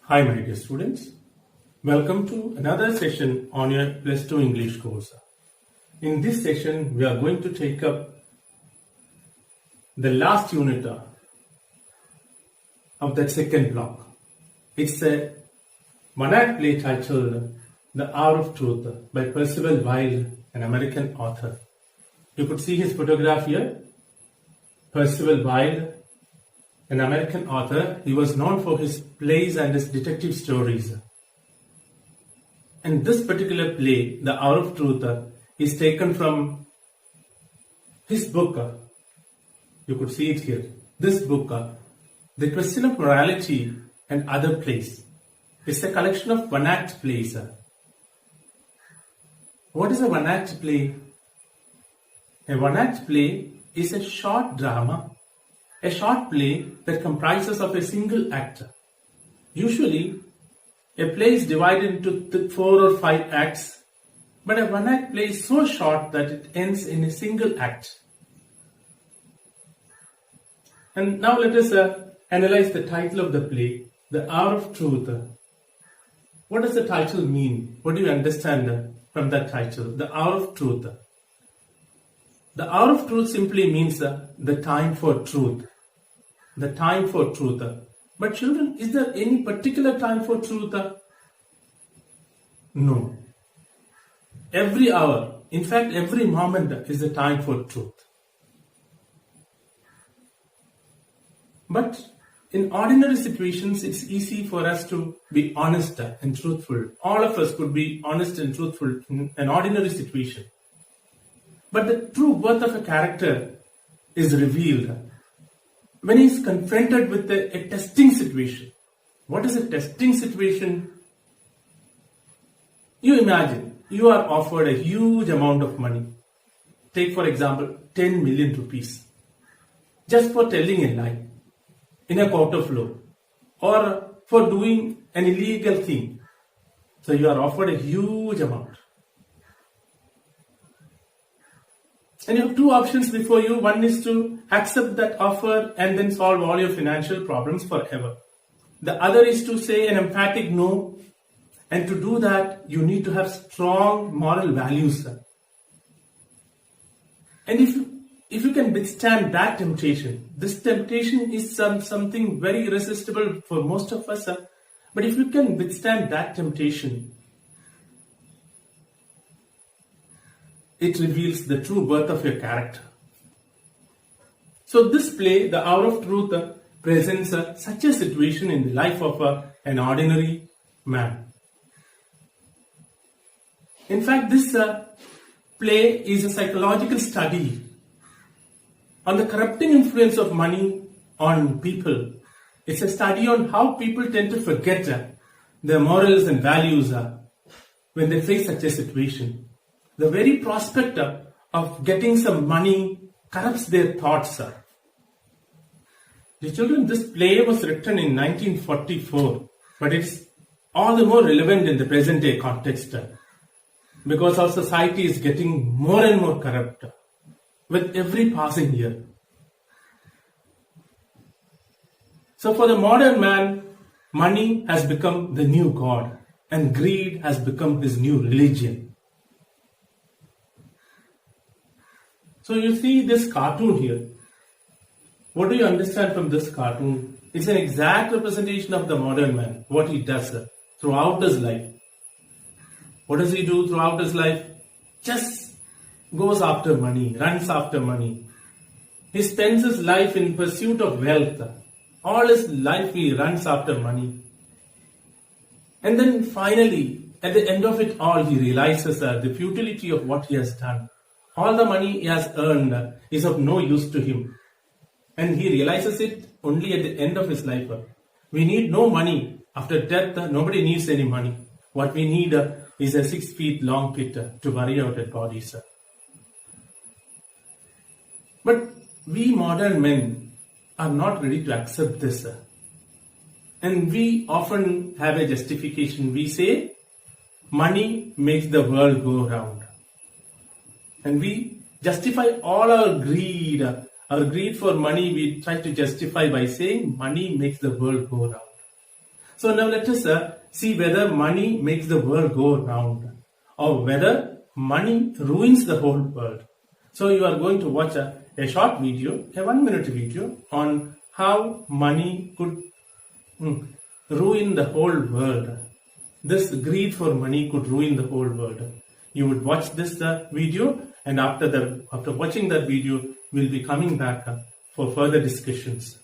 Hi my dear students, welcome to another session on your Plus 2 English course. In this session we are going to take up the last unit of that second block. It's a one-act play titled The Hour of Truth by Percival, Wilde, an American author. You could see his photograph here. Percival Wilde, an American author. He was known for his plays and his detective stories. And this particular play, The Hour of Truth, is taken from his book. You could see it here. This book, The Question of Morality and Other Plays. It's a collection of one-act plays. What is a one-act play? A one-act play is a short drama, a short play that comprises of a single act. Usually, a play is divided into 4 or 5 acts, but a one-act play is so short that it ends in a single act. And now let us analyze the title of the play, The Hour of Truth. What does the title mean? What do you understand from that title, The Hour of Truth? The hour of truth simply means the time for truth. The time for truth. But children, is there any particular time for truth? No. Every hour, in fact every moment is the time for truth. But in ordinary situations, it's easy for us to be honest and truthful. All of us could be honest and truthful in an ordinary situation. But the true worth of a character is revealed when he is confronted with a testing situation. What is a testing situation? You imagine you are offered a huge amount of money. Take for example 10 million rupees just for telling a lie in a court of law or for doing an illegal thing. So you are offered a huge amount. And you have 2 options before you. One is to accept that offer and then solve all your financial problems forever. The other is to say an emphatic no. And to do that, you need to have strong moral values. And if you can withstand that temptation, this temptation is something very irresistible for most of us. But if you can withstand that temptation, it reveals the true worth of your character. So this play, The Hour of Truth, presents such a situation in the life of an ordinary man. In fact, this play is a psychological study on the corrupting influence of money on people. It's a study on how people tend to forget their morals and values when they face such a situation. The very prospect of getting some money corrupts their thoughts. The children, this play was written in 1944, but it's all the more relevant in the present day context because our society is getting more and more corrupt with every passing year. So for the modern man, money has become the new god and greed has become his new religion. So you see this cartoon here. What do you understand from this cartoon? It's an exact representation of the modern man, what he does throughout his life. What does he do throughout his life? Just goes after money, runs after money. He spends his life in pursuit of wealth. All his life he runs after money. And then finally, at the end of it all, he realizes the futility of what he has done. All the money he has earned is of no use to him. And he realizes it only at the end of his life. We need no money. After death, nobody needs any money. What we need is a 6 feet long pit to bury our dead bodies. But we modern men are not ready to accept this. And we often have a justification. We say, money makes the world go round. And we justify all our greed for money, we try to justify by saying money makes the world go round. So now let us see whether money makes the world go round or whether money ruins the whole world. So you are going to watch a short video, a 1-minute video on how money could ruin the whole world. This greed for money could ruin the whole world. You would watch this video, and after watching that video, we'll be coming back for further discussions.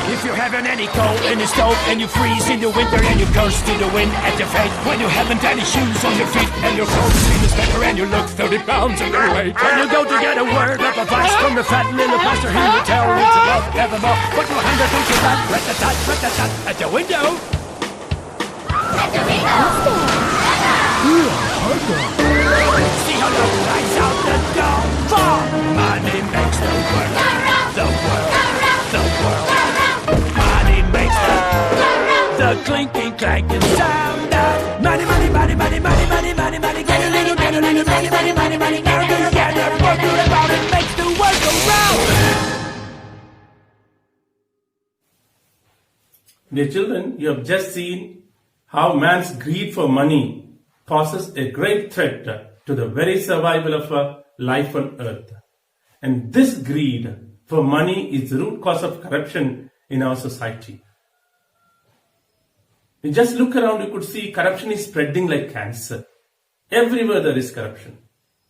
If you're having any cold in the stove and you freeze in the winter and you curse to the wind at your face, when you haven't any shoes on your feet and your clothes seem better and you look 30 pounds underweight, when you go to get a word of advice from the fat little pastor, he will tell you to love evermore, but your hand against your back, rat-a-tat, at the window. At the window. See how love flies out the door. For money makes the world, the world, the world. Money makes the clinking, clanking sound of money, money, money, money, money, money, money, money. Get a little money, money, money, money. Now do you get it? What do about it makes the world go round? Dear children, you have just seen how man's greed for money poses a great threat to the very survival of life on earth. And this greed for money is the root cause of corruption in our society. You just look around, you could see corruption is spreading like cancer. Everywhere there is corruption.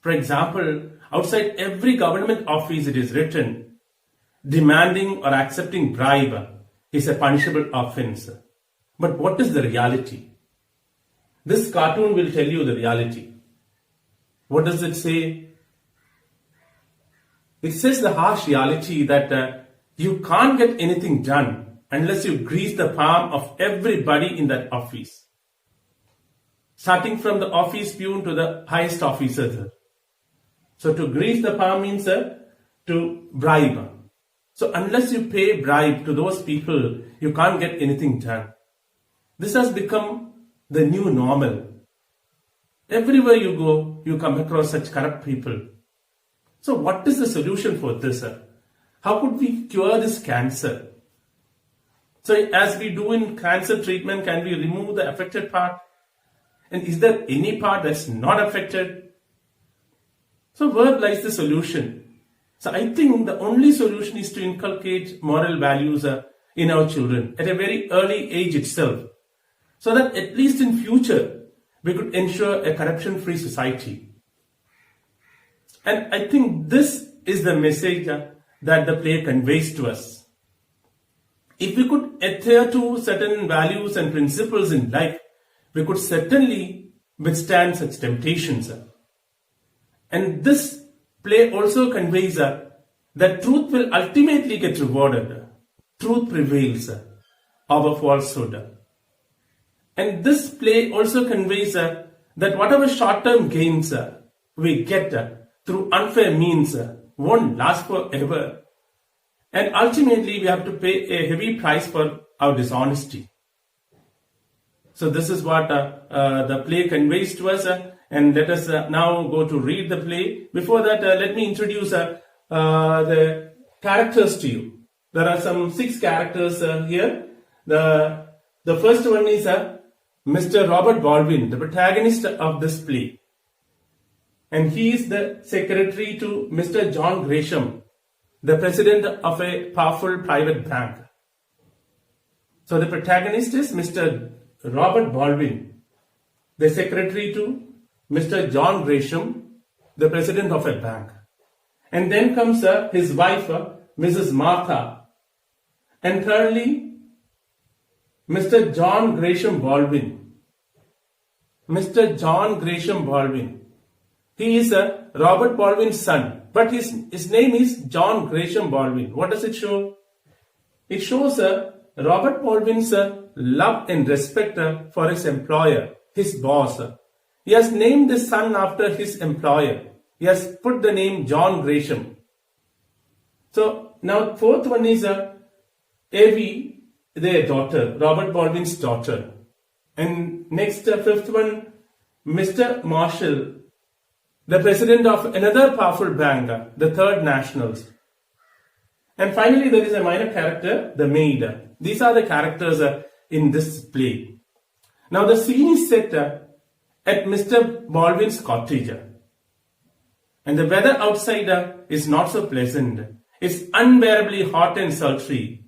For example, outside every government office it is written, demanding or accepting bribe is a punishable offense. But what is the reality? This cartoon will tell you the reality. What does it say? It says the harsh reality that you can't get anything done unless you grease the palm of everybody in that office. Starting from the office peon to the highest officer. So to grease the palm means to bribe. So unless you pay bribe to those people, you can't get anything done. This has become the new normal. Everywhere you go, you come across such corrupt people. So what is the solution for this? How could we cure this cancer? So as we do in cancer treatment, can we remove the affected part? And is there any part that's not affected? So where lies the solution? So I think the only solution is to inculcate moral values in our children at a very early age itself, so that at least in future we could ensure a corruption-free society. And I think this is the message that the play conveys to us. If we could adhere to certain values and principles in life, we could certainly withstand such temptations. And this play also conveys that truth will ultimately get rewarded. Truth prevails over falsehood. And this play also conveys that whatever short-term gains we get through unfair means won't last forever. And ultimately we have to pay a heavy price for our dishonesty. So this is what the play conveys to us. And let us now go to read the play. Before that, let me introduce the characters to you. There are some 6 characters here. The first one is Mr. Robert Baldwin, the protagonist of this play. And he is the secretary to Mr. John Gresham, the president of a powerful private bank. So the protagonist is Mr. Robert Baldwin, the secretary to Mr. John Gresham, the president of a bank. And then comes his wife, Mrs. Martha. And thirdly, Mr. John Gresham Baldwin. Mr. John Gresham Baldwin. He is Robert Baldwin's son, but his name is John Gresham Baldwin. What does it show? It shows Robert Baldwin's love and respect for his employer, his boss. He has named his son after his employer. He has put the name John Gresham. So now fourth one is Evie, their daughter, Robert Baldwin's daughter. And next fifth one, Mr. Marshall, the president of another powerful bank, the Third Nationals. And finally, there is a minor character, the maid. These are the characters in this play. Now, the scene is set at Mr. Baldwin's cottage. And the weather outside is not so pleasant. It's unbearably hot and sultry.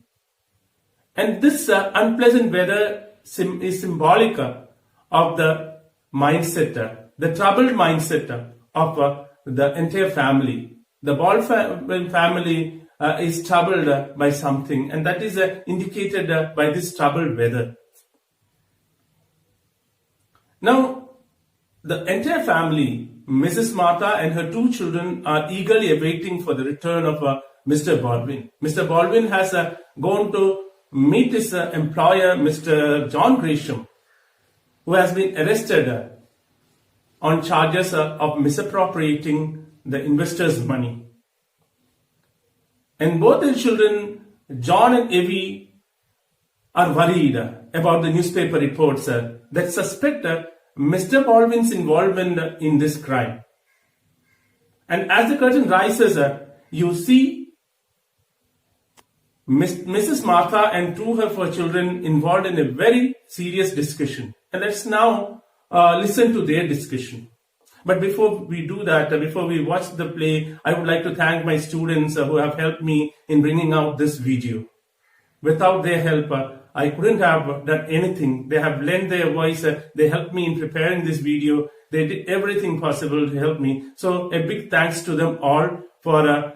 And this unpleasant weather is symbolic of the mindset, the troubled mindset of the entire family. The Baldwin family is troubled by something, and that is indicated by this troubled weather. Now, the entire family, Mrs. Martha and her two children, are eagerly awaiting for the return of Mr. Baldwin. Mr. Baldwin has gone to meet his employer, Mr. John Gresham, who has been arrested on charges of misappropriating the investors' money. And both the children, John and Evie, are worried about the newspaper reports that suspect Mr. Baldwin's involvement in this crime. And as the curtain rises, you see Mrs. Martha and two of her children involved in a very serious discussion. And let's now listen to their discussion. But before we do that, before we watch the play, I would like to thank my students who have helped me in bringing out this video. Without their help, I couldn't have done anything. They have lent their voice. They helped me in preparing this video. They did everything possible to help me. So a big thanks to them all for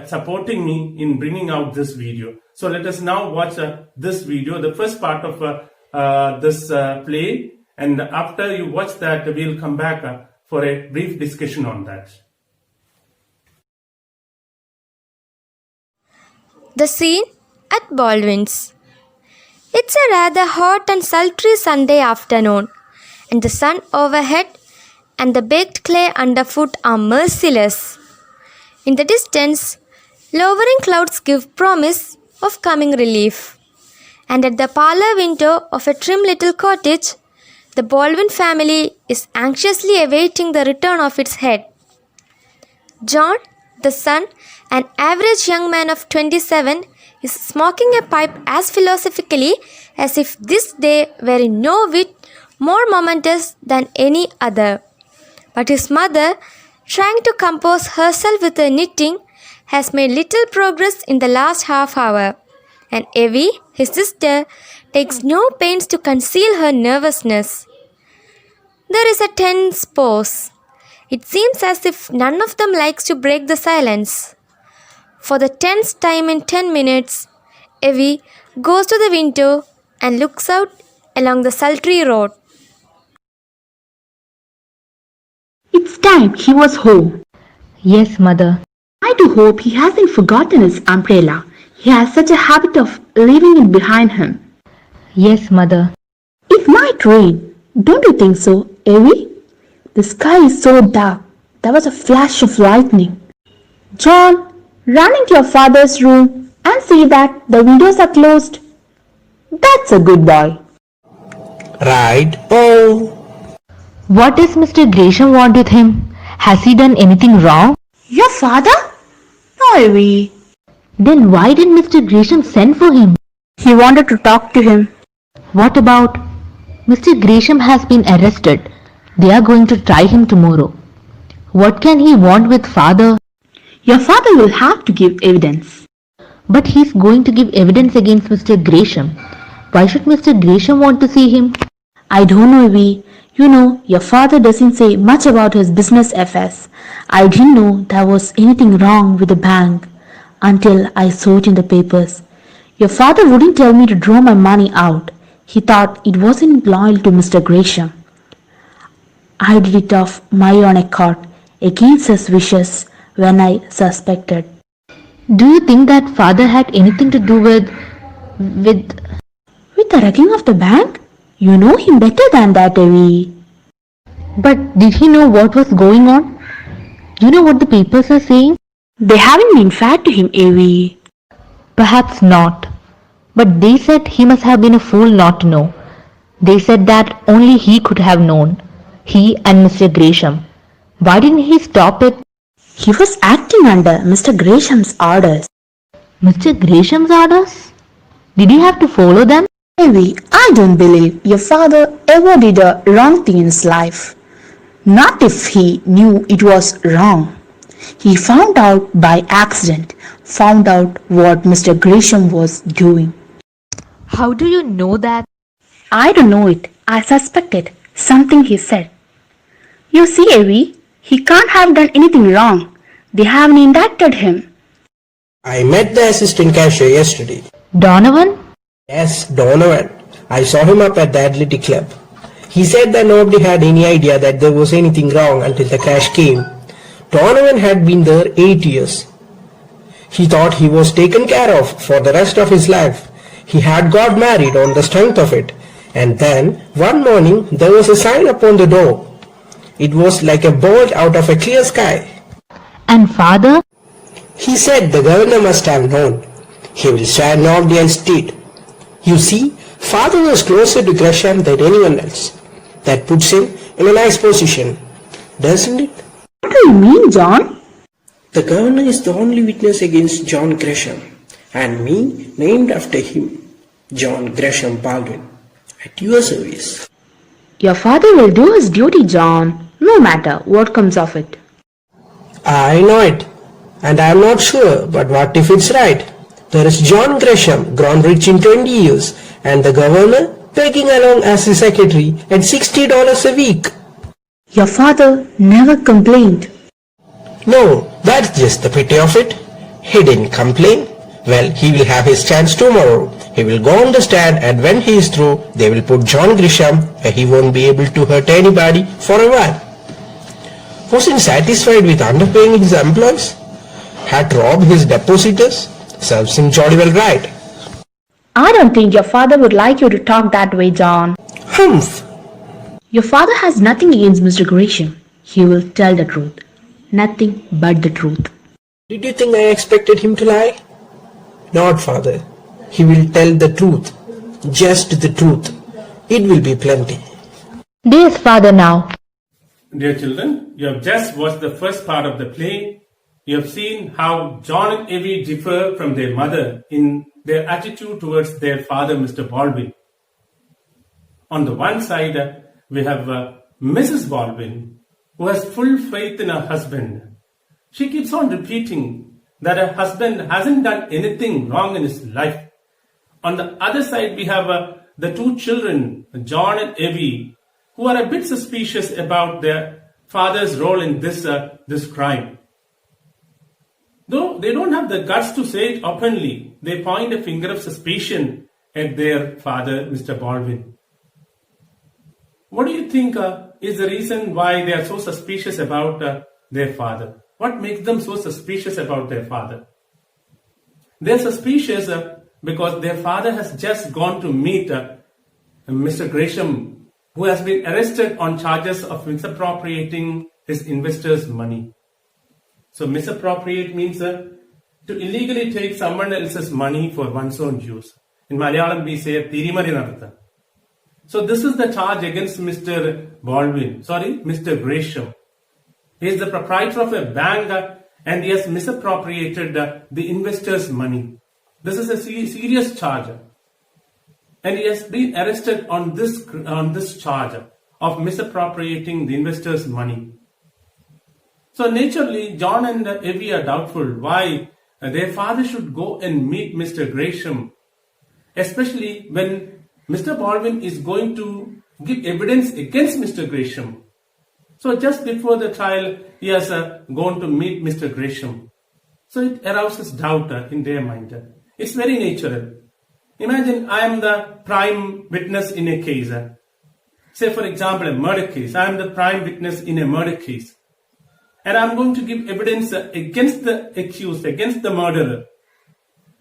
supporting me in bringing out this video. So let us now watch this video, the first part of this play. And after you watch that, we'll come back for a brief discussion on that. The scene at Baldwin's. It's a rather hot and sultry Sunday afternoon, and the sun overhead and the baked clay underfoot are merciless. In the distance, lowering clouds give promise of coming relief, and at the parlor window of a trim little cottage, the Baldwin family is anxiously awaiting the return of its head. John, the son, an average young man of 27, is smoking a pipe as philosophically as if this day were in no whit more momentous than any other. But his mother, trying to compose herself with her knitting, has made little progress in the last half hour, and Evie, his sister, takes no pains to conceal her nervousness. There is a tense pause. It seems as if none of them likes to break the silence. For the 10th time in 10 minutes, Evie goes to the window and looks out along the sultry road. It's time he was home. Yes, Mother. I do hope he hasn't forgotten his umbrella. He has such a habit of leaving it behind him. Yes, Mother. It might rain. Don't you think so, Evie? The sky is so dark. There was a flash of lightning. John, run into your father's room and see that the windows are closed. That's a good boy. Right, Paul. What does Mr. Gresham want with him? Has he done anything wrong? Your father? No, Evie. Then why did Mr. Gresham send for him? He wanted to talk to him. What about? Mr. Gresham has been arrested. They are going to try him tomorrow. What can he want with father? Your father will have to give evidence. But he's going to give evidence against Mr. Gresham. Why should Mr. Gresham want to see him? I don't know, Evie. You know, your father doesn't say much about his business affairs. I didn't know there was anything wrong with the bank until I saw it in the papers. Your father wouldn't tell me to draw my money out. He thought it wasn't loyal to Mr. Gresham. I did it of my own accord, against his wishes, when I suspected. Do you think that father had anything to do with the wrecking of the bank? You know him better than that, Evie. But did he know what was going on? You know what the papers are saying? They haven't been fair to him, Evie. Perhaps not. But they said he must have been a fool not to know. They said that only he could have known. He and Mr. Gresham. Why didn't he stop it? He was acting under Mr. Gresham's orders. Mr. Gresham's orders? Did he have to follow them? Maybe I don't believe your father ever did a wrong thing in his life. Not if he knew it was wrong. He found out by accident, found out what Mr. Gresham was doing. How do you know that? I don't know it. I suspect it. Something he said. You see, Evie, he can't have done anything wrong. They haven't indicted him. I met the assistant cashier yesterday. Donovan? Yes, Donovan. I saw him up at the athletic club. He said that nobody had any idea that there was anything wrong until the cash came. Donovan had been there 8 years. He thought he was taken care of for the rest of his life. He had got married on the strength of it. And then, one morning, there was a sign upon the door. It was like a bolt out of a clear sky. And father? He said the governor must have known. He will stand nobody else did. You see, father was closer to Gresham than anyone else. That puts him in a nice position, doesn't it? What do you mean, John? The governor is the only witness against John Gresham, and me named after him, John Gresham Baldwin, at your service. Your father will do his duty, John, no matter what comes of it. I know it, and I am not sure, but what if it's right? There is John Gresham, grown rich in 20 years, and the governor begging along as his secretary at $60 a week. Your father never complained. No, that's just the pity of it. He didn't complain. Well, he will have his chance tomorrow. He will go on the stand, and when he is through, they will put John Gresham where he won't be able to hurt anybody for a while. Wasn't satisfied with underpaying his employees? Had robbed his depositors? Serves him jolly well right. I don't think your father would like you to talk that way, John. Humph! Your father has nothing against Mr. Gresham. He will tell the truth. Nothing but the truth. Did you think I expected him to lie? Not, father. He will tell the truth. Just the truth. It will be plenty. There's father now. Dear children, you have just watched the first part of the play. You have seen how John and Evie differ from their mother in their attitude towards their father, Mr. Baldwin. On the one side, we have Mrs. Baldwin, who has full faith in her husband. She keeps on repeating that her husband hasn't done anything wrong in his life. On the other side, we have the two children, John and Evie, who are a bit suspicious about their father's role in this crime. Though they don't have the guts to say it openly, they point a finger of suspicion at their father, Mr. Baldwin. What do you think is the reason why they are so suspicious about their father? What makes them so suspicious about their father? They are suspicious because their father has just gone to meet Mr. Gresham, who has been arrested on charges of misappropriating his investors' money. So misappropriate means to illegally take someone else's money for one's own use. In Malayalam we say Thirimari Nadatha. So this is the charge against Mr. Gresham. He is the proprietor of a bank and he has misappropriated the investors' money. This is a serious charge. And he has been arrested on this charge of misappropriating the investors' money. So naturally, John and Evie are doubtful why their father should go and meet Mr. Gresham, especially when Mr. Baldwin is going to give evidence against Mr. Gresham. So just before the trial, he has gone to meet Mr. Gresham. So it arouses doubt in their mind. It's very natural. Imagine I am the prime witness in a case. Say for example a murder case. I am the prime witness in a murder case. And I am going to give evidence against the accused, against the murderer.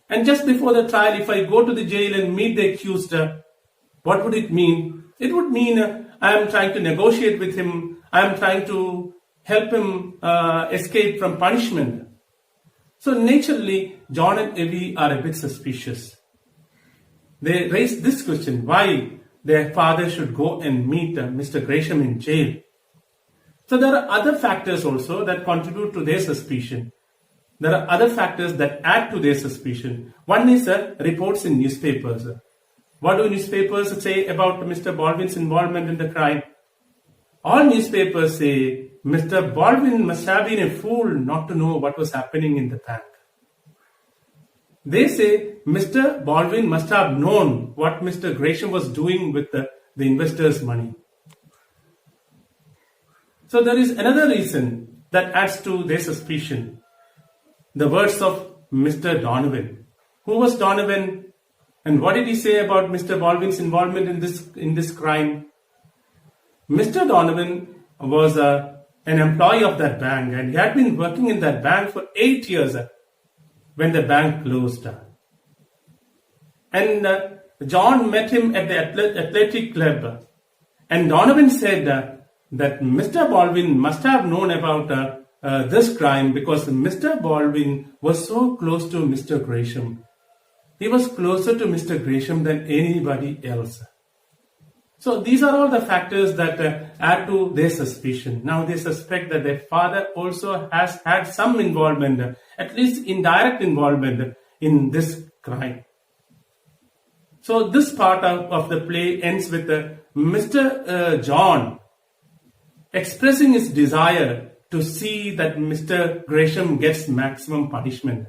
And just before the trial, if I go to the jail and meet the accused, what would it mean? It would mean I am trying to negotiate with him. I am trying to help him escape from punishment. So naturally, John and Evie are a bit suspicious. They raise this question, why their father should go and meet Mr. Gresham in jail. So there are other factors also that contribute to their suspicion. There are other factors that add to their suspicion. One is reports in newspapers. What do newspapers say about Mr. Baldwin's involvement in the crime? All newspapers say Mr. Baldwin must have been a fool not to know what was happening in the bank. They say Mr. Baldwin must have known what Mr. Gresham was doing with the investors' money. So there is another reason that adds to their suspicion. The words of Mr. Donovan. Who was Donovan, and what did he say about Mr. Baldwin's involvement in this crime? Mr. Donovan was an employee of that bank, and he had been working in that bank for 8 years when the bank closed. And John met him at the athletic club, and Donovan said that Mr. Baldwin must have known about this crime because Mr. Baldwin was so close to Mr. Gresham. He was closer to Mr. Gresham than anybody else. So these are all the factors that add to their suspicion. Now they suspect that their father also has had some involvement, at least indirect involvement in this crime. So this part of the play ends with Mr. John expressing his desire to see that Mr. Gresham gets maximum punishment.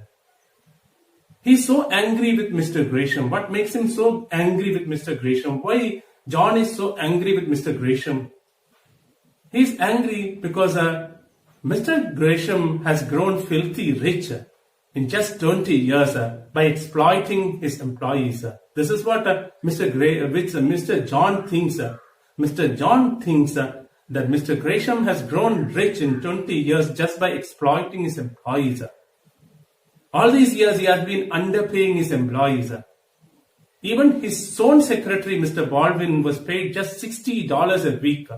He's so angry with Mr. Gresham. What makes him so angry with Mr. Gresham? Why John is so angry with Mr. Gresham? He's angry because Mr. Gresham has grown filthy rich in just 20 years by exploiting his employees. This is what Mr. John thinks. Mr. John thinks that Mr. Gresham has grown rich in 20 years just by exploiting his employees. All these years he has been underpaying his employees. Even his own secretary, Mr. Baldwin, was paid just $60 a week.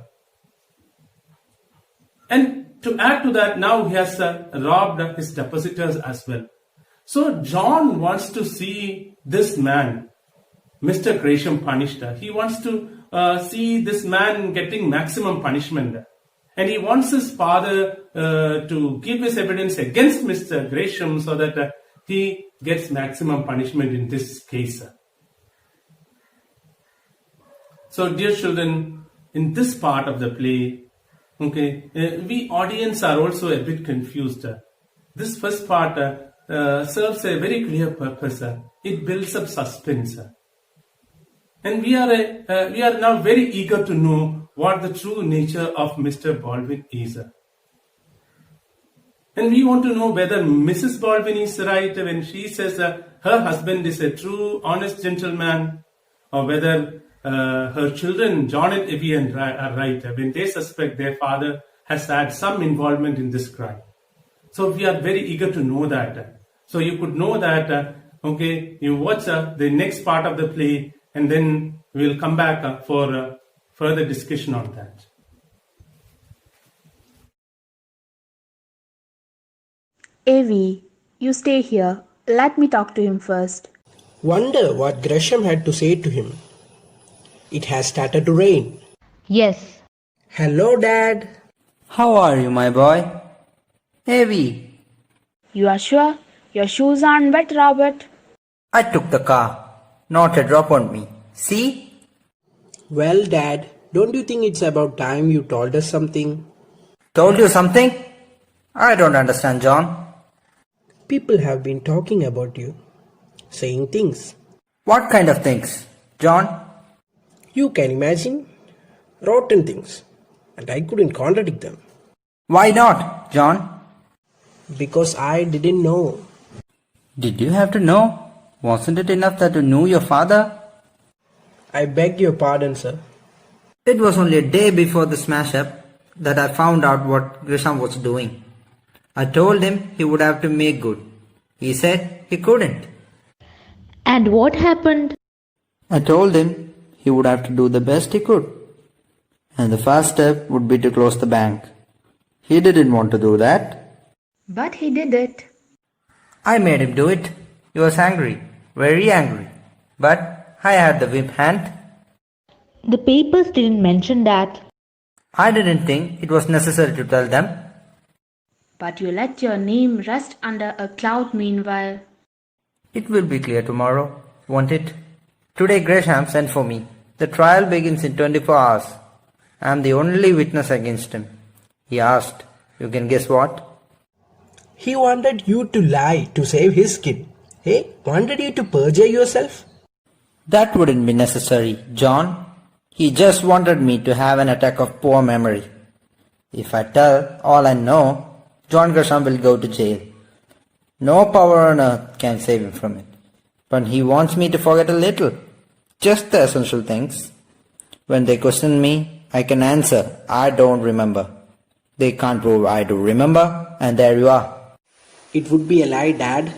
And to add to that, now he has robbed his depositors as well. So John wants to see this man, Mr. Gresham, punished. He wants to see this man getting maximum punishment. And he wants his father to give his evidence against Mr. Gresham so that he gets maximum punishment in this case. So dear children, in this part of the play, we audience are also a bit confused. This first part serves a very clear purpose. It builds up suspense. And we are now very eager to know what the true nature of Mr. Baldwin is. And we want to know whether Mrs. Baldwin is right when she says her husband is a true, honest gentleman, or whether her children, John and Evian, are right when they suspect their father has had some involvement in this crime. So we are very eager to know that. So you could know that, you watch the next part of the play, and then we'll come back for further discussion on that. Avi, you stay here. Let me talk to him first. Wonder what Gresham had to say to him. It has started to rain. Yes. Hello, Dad. How are you, my boy? Heavy. You are sure? Your shoes aren't wet, Robert? I took the car. Not a drop on me. See? Well, Dad, don't you think it's about time you told us something? Told you something? I don't understand, John. People have been talking about you, saying things. What kind of things, John? You can imagine? Rotten things. And I couldn't contradict them. Why not, John? Because I didn't know. Did you have to know? Wasn't it enough that you knew your father? I beg your pardon, sir. It was only a day before the smash-up that I found out what Gresham was doing. I told him he would have to make good. He said he couldn't. And what happened? I told him he would have to do the best he could. And the first step would be to close the bank. He didn't want to do that. But he did it. I made him do it. He was angry, very angry. But I had the whip hand. The papers didn't mention that. I didn't think it was necessary to tell them. But you let your name rest under a cloud meanwhile. It will be clear tomorrow, won't it? Today Gresham sent for me. The trial begins in 24 hours. I am the only witness against him. He asked, you can guess what? He wanted you to lie to save his skin. Hey, wanted you to perjure yourself? That wouldn't be necessary, John. He just wanted me to have an attack of poor memory. If I tell all I know, John Gresham will go to jail. No power on earth can save him from it. But he wants me to forget a little. Just the essential things. When they question me, I can answer, I don't remember. They can't prove I do remember, and there you are. It would be a lie, Dad.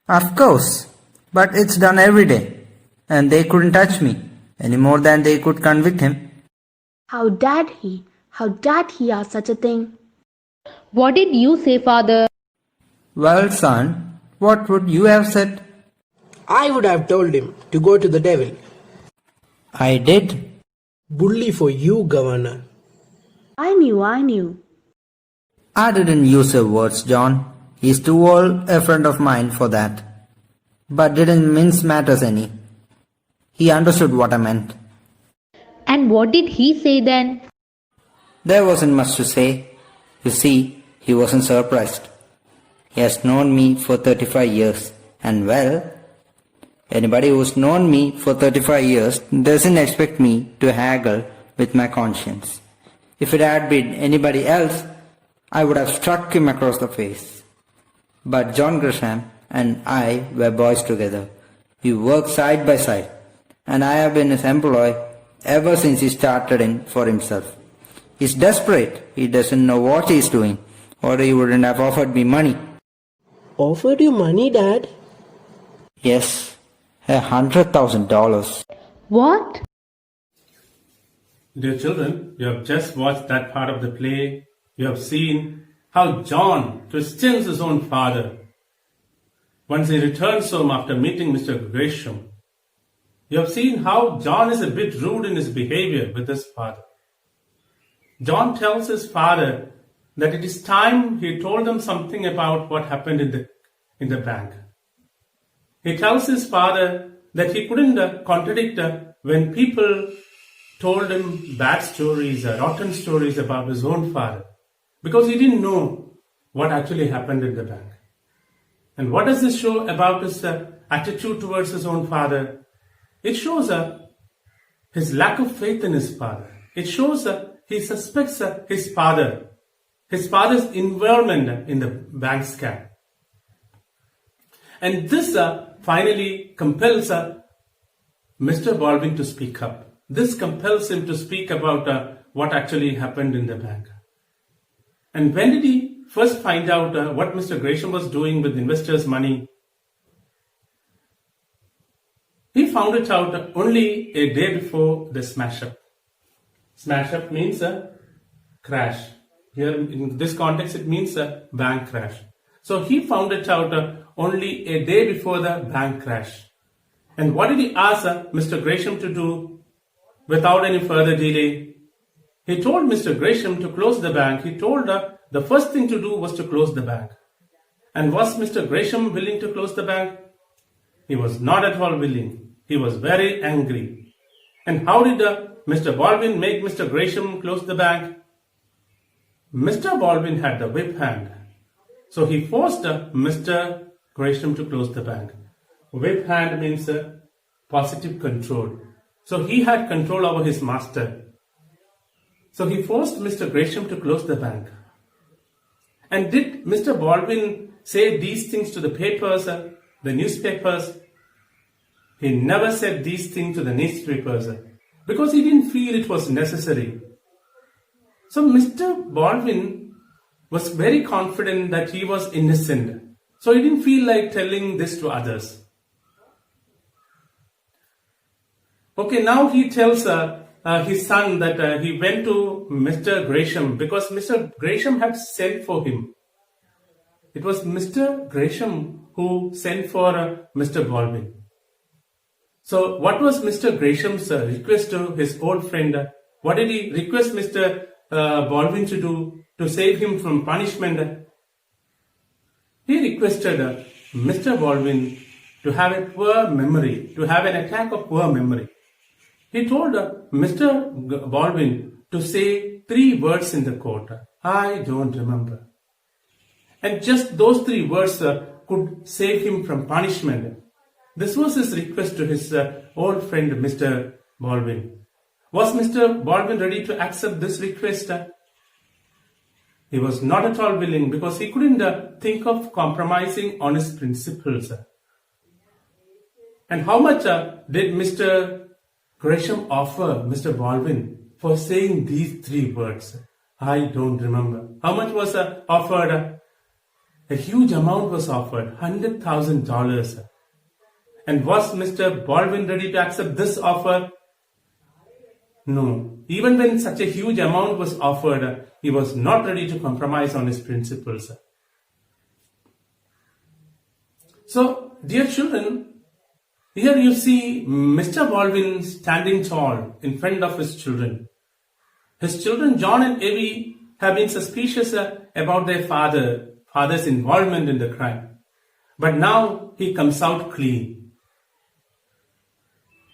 Of course, but it's done every day, and they couldn't touch me, any more than they could convict him. How dared he? How dared he ask such a thing? What did you say, father? Well, son, what would you have said? I would have told him to go to the devil. I did. Bully for you, Governor. I knew. I didn't use your words, John. He's too old a friend of mine for that. But didn't mince matters any. He understood what I meant. And what did he say then? There wasn't much to say. You see, he wasn't surprised. He has known me for 35 years. And well, anybody who's known me for 35 years doesn't expect me to haggle with my conscience. If it had been anybody else, I would have struck him across the face. But John Gresham and I were boys together. We worked side by side, and I have been his employee ever since he started in for himself. He's desperate. He doesn't know what he's doing, or he wouldn't have offered me money. Offered you money, Dad? Yes, $100,000. What? Dear children, you have just watched that part of the play. You have seen how John questions his own father once he returns home after meeting Mr. Gresham. You have seen how John is a bit rude in his behavior with his father. John tells his father that it is time he told them something about what happened in the bank. He tells his father that he couldn't contradict when people told him bad stories, rotten stories about his own father, because he didn't know what actually happened in the bank. And what does this show about his attitude towards his own father? It shows his lack of faith in his father. It shows he suspects his father's involvement in the bank scam. And this finally compels Mr. Baldwin to speak up. This compels him to speak about what actually happened in the bank. And when did he first find out what Mr. Gresham was doing with investors' money? He found it out only a day before the smash-up. Smash-up means a crash. Here in this context it means a bank crash. So he found it out only a day before the bank crash. And what did he ask Mr. Gresham to do? Without any further delay, he told Mr. Gresham to close the bank. He told the first thing to do was to close the bank. And was Mr. Gresham willing to close the bank? He was not at all willing. He was very angry. And how did Mr. Baldwin make Mr. Gresham close the bank? Mr. Baldwin had the whip hand. So he forced Mr. Gresham to close the bank. Whip hand means positive control. So he had control over his master. So he forced Mr. Gresham to close the bank. And did Mr. Baldwin say these things to the papers, the newspapers? He never said these things to the newspapers because he didn't feel it was necessary. So Mr. Baldwin was very confident that he was innocent. So he didn't feel like telling this to others. Okay, now he tells his son that he went to Mr. Gresham because Mr. Gresham had sent for him. It was Mr. Gresham who sent for Mr. Baldwin. So what was Mr. Graham's request to his old friend? What did he request Mr. Baldwin to do to save him from punishment? He requested Mr. Baldwin to have a poor memory, to have an attack of poor memory. He told Mr. Baldwin to say 3 words in the court. I don't remember. And just those 3 words could save him from punishment. This was his request to his old friend Mr. Baldwin. Was Mr. Baldwin ready to accept this request? He was not at all willing because he couldn't think of compromising on his principles. And how much did Mr. Gresham offer Mr. Baldwin for saying these 3 words? I don't remember. How much was offered? A huge amount was offered, $100,000. And was Mr. Baldwin ready to accept this offer? No. Even when such a huge amount was offered, he was not ready to compromise on his principles. So, dear children, here you see Mr. Baldwin standing tall in front of his children. His children, John and Evie, have been suspicious about their father's involvement in the crime. But now he comes out clean.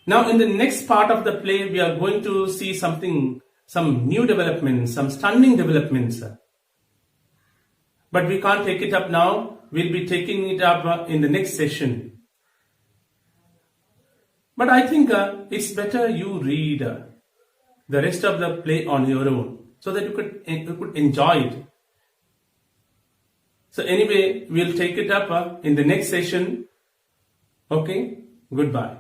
Now in the next part of the play, we are going to see some new developments, some stunning developments. But we can't take it up now. We'll be taking it up in the next session. But I think it's better you read the rest of the play on your own so that you could enjoy it. So anyway, we'll take it up in the next session. Okay, goodbye.